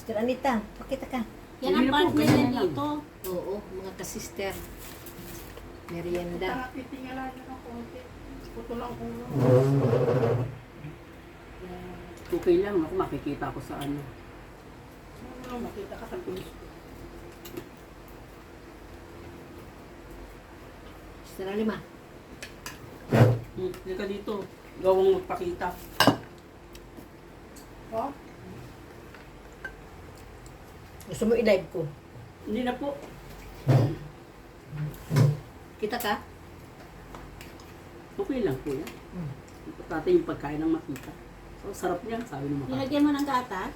Sister Anita, pakita ka. Yan ang Sige po, partner ganyan niya lang. dito. Oo, mga kasister. Merienda. Titingala niyo ng konti. Puto lang ulo. Okay lang, ako makikita ko sa ano. Ano, makita ka sa Facebook. Sister Alima. Hindi ka dito. Gawang magpakita. Oh, Gusto mo i-live ko? Hindi na po. Kita ka? Okay lang po yan. Importante yung pagkain ng makita. So, sarap niya, sabi ng makita. Nilagyan mo ng gatas.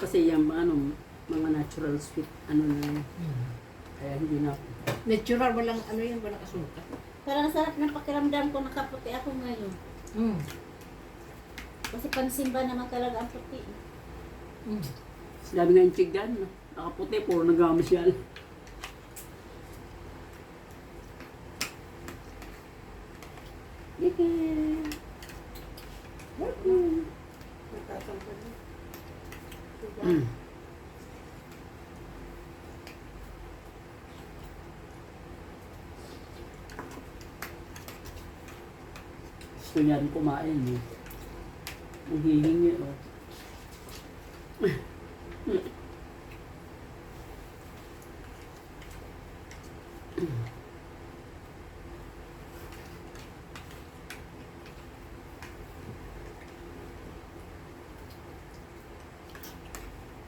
Kasi yung ano, mga natural sweet, ano na yun. Kaya hindi na. Natural, walang ano yan, walang asuka. Parang sarap ng pakiramdam ko nakaputi ako ngayon. Kasi pansimba naman talaga ang puti. Sabi nga yung chigdan, no? Nakaputi, puro nagamasyal. nagtatampo niyo. Mm. Gusto niya rin kumain, eh. Ang hihingi, oh.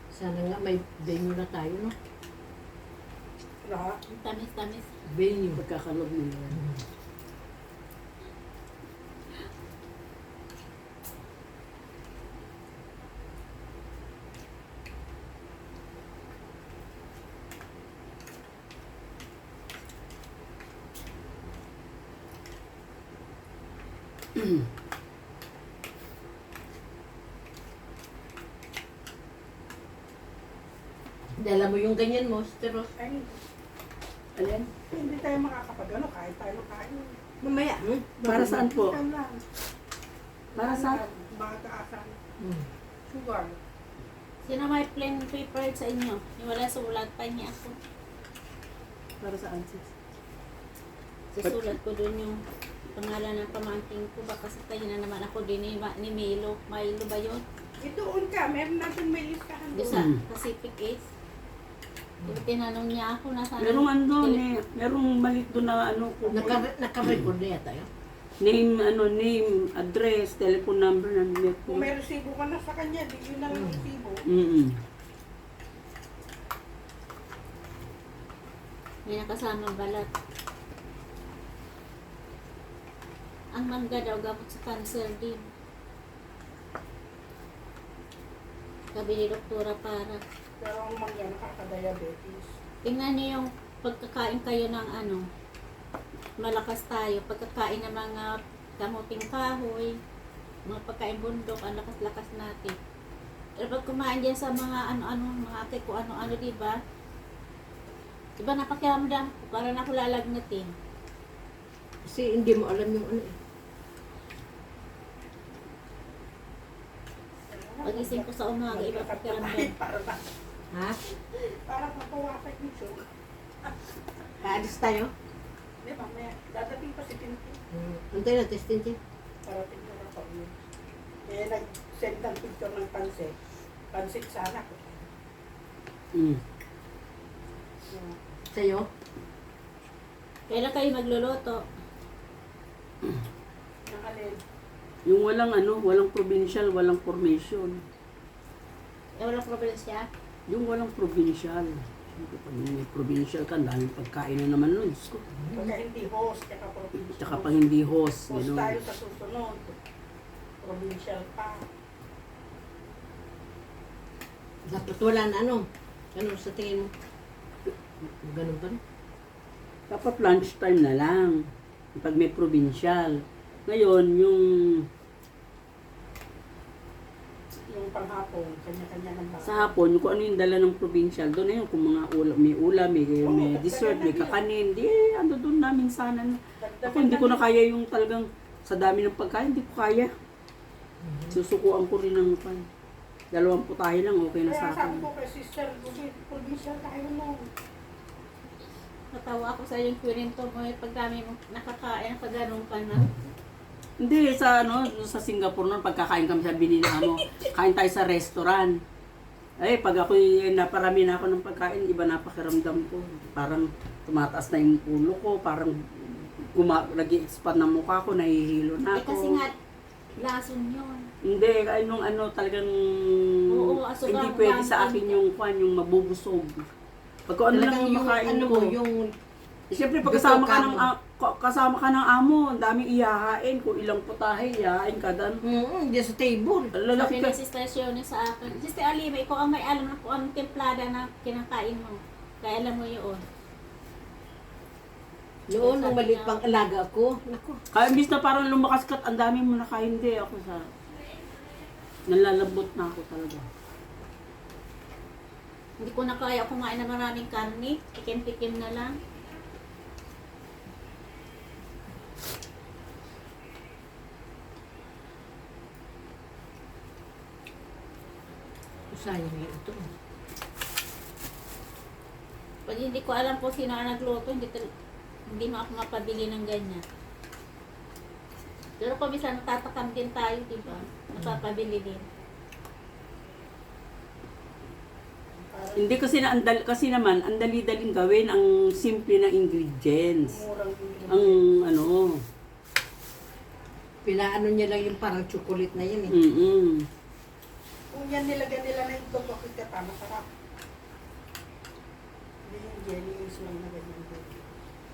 Sana nga may venue na tayo, no? Lahat. Ang tamis-tamis. Venue. Pagkakalog nila. Dala mo yung ganyan mo, Sister Ros. Ay, Alin? hindi tayo makakapag-ano. Kain tayo, kain. Mamaya, Para saan po? Minsan lang. Para sa... Mga taasan. Sugar. Sino may plain paper sa inyo? Yung wala sulat pa niya ako. Para saan, sis? Susulat ko doon yung pangalan ng pamangking ko. Baka sa tayo na naman ako din ni Milo. Milo ba yun? Itoon ka. Meron natin may listahan Doon doon. sa Mm. Pacific Ace. Yung tinanong niya ako na sana. Merong ano, merong malit doon na ano, Naka-record na yata yun. name, address, telephone number, nandun Kung may resibo ka na sa kanya, di yun na lang resibo. May nakasamang balat. Ang mangga daw gamot sa cancer din. Sabi ni Doktora para. Pero ang mangga nakaka-diabetes. Tingnan niyo yung pagkakain kayo ng ano, malakas tayo. Pagkakain ng mga kamuting kahoy, mga pagkain bundok, ang lakas-lakas natin. Pero pag kumain dyan sa mga ano-ano, mga ate ko ano-ano, diba? Diba napakiramdam ko, para na ako lalagnatin. Kasi hindi mo alam yung ano eh. Pagising ko sa umaga, iba pakiramdam. Ha? Para mapawasak yung sugar. Kaalis tayo? Di ba, may dadating pa si Tintin. Antay na, testin siya. Parating na ako yun. Kaya nag-send ng picture ng pansit. Pansit sana ko. Sa'yo? Kailan kayo magluluto? Nakaled. Yung walang ano, walang provincial, walang formation. Eh, walang problema siya. Yung walang provincial. Siyempre, pag may provincial ka, daming pagkain na naman nun. Diyos ko. Pagka hindi host, tsaka provincial. Tsaka pang hindi host. Host Gano'n. tayo sa susunod. Provincial pa. Dapat wala na ano. Ano sa tingin mo? Ganun pa rin. Dapat lunchtime na lang. Pag may provincial. Ngayon, yung Yung panghapon, kanya-kanya ng baka. sa hapon, kung ano yung dala ng provincial, doon na yun. Kung mga ulam, may dessert, may kakanin. Di, ano doon namin sana. Ako hindi ko na kaya yung talagang Sa dami ng pagkain, hindi ko kaya. Susukuan ko rin ng pan. 2 putahe lang, okay na sa Kaya sabi akin. ko kay sister, probinsya tayo mo. Natawa ako sa yung kwento mo, pag dami mo nakakain, pag ganun ka na. Hindi, sa Singapore noon, pagkakain kami sa binina mo, kain tayo sa restaurant. Ay, pag ako naparami na ako ng pagkain, iba na pakiramdam ko. Parang tumataas na yung ulo ko, parang nag-i-expand na mukha ko, nahihilo na Eh ako. kasi nga, lason yun. Hindi, talagang Oo, asukal hindi ang pwede lason. sa akin yung mabubusog. Pag kung ano lang Talagang yung yung, makain ano ko. mo, yung Siyempre, pag Gusto kasama ka ka ng, kasama ka ng amo, ang daming iyahain. Kung ilang putahe, iyahain ka dan. hindi sa table. Lalaki Sabi ka. ni Sister Shione sa akin, Sister Alima, ikaw ang may alam na kung anong templada na kinakain mo. Kaya alam mo yun. Noon, nung maliit pang alaga ko, naku, Kaya imbis na parang lumakas ka't ang dami mo nakahindi ako sa... Nalalambot na ako talaga. Hindi ko na kaya kumain ng maraming karne. Tikim-tikim na lang. sayang yun ito. Pag hindi ko alam po sino ang nagluto, hindi mo ako mapabili ng ganyan. Pero kung minsan natatakam din tayo, di ba? Napapabili din. Hindi kasi naman, ang dali-daling gawin, ang simple na ingredients. Murang Ang ano, Pinaano niya lang yung parang chocolate na yan eh. Kung yan nilagyan nila na itlog, bakit ka tama sarap. Hindi yung jelly is lang na ganyan.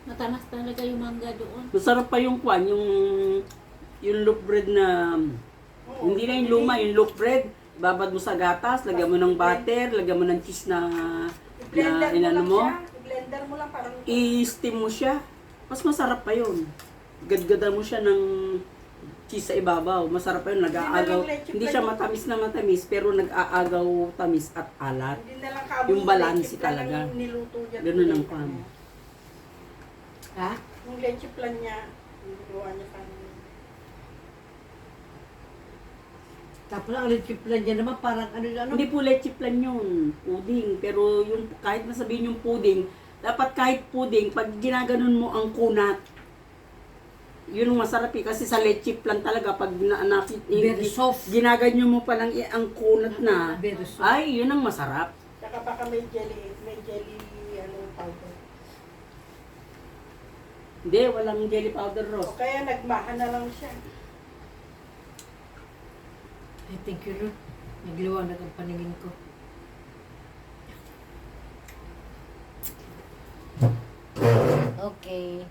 Matamas talaga yung mangga doon. masarap pa yung kwan, yung loaf bread na, Oo, hindi na yung luma, yung loaf bread. Babad mo sa gatas, lagyan mo ng butter, lagyan mo ng cheese na I-blender mo inano lang mo. siya. I-blender mo lang parang... I-steam mo siya. Mas masarap pa yun. Gadgada mo siya ng cheese sa ibabaw. Masarap pa yun. Nag-aagaw. Hindi siya matamis na matamis, pero nag-aagaw tamis at alat. Hindi na lang kamoy. Yung balansi leche plan talaga. ang niluto niya. Ganun ang kwan. Ha? Yung leche plan niya, yung gawa niya sa amin. Tapos ang lechiplan niya naman parang ano. Hindi po leche plan yun. Pudding. Pero yung, kahit nasabihin yung pudding, dapat kahit pudding, pag ginaganon mo ang kunat, yun ang masarap eh. Kasi sa leche plan talaga, pag Very soft. ginaganyo mo pa lang ang kunat na, Very soft. ay, yun ang masarap. Saka baka may jelly powder. Hindi, walang jelly powder, O Ross. kaya nagmahan na lang siya. I thank you, Lord. Nagliwanag ang paningin ko. Okay.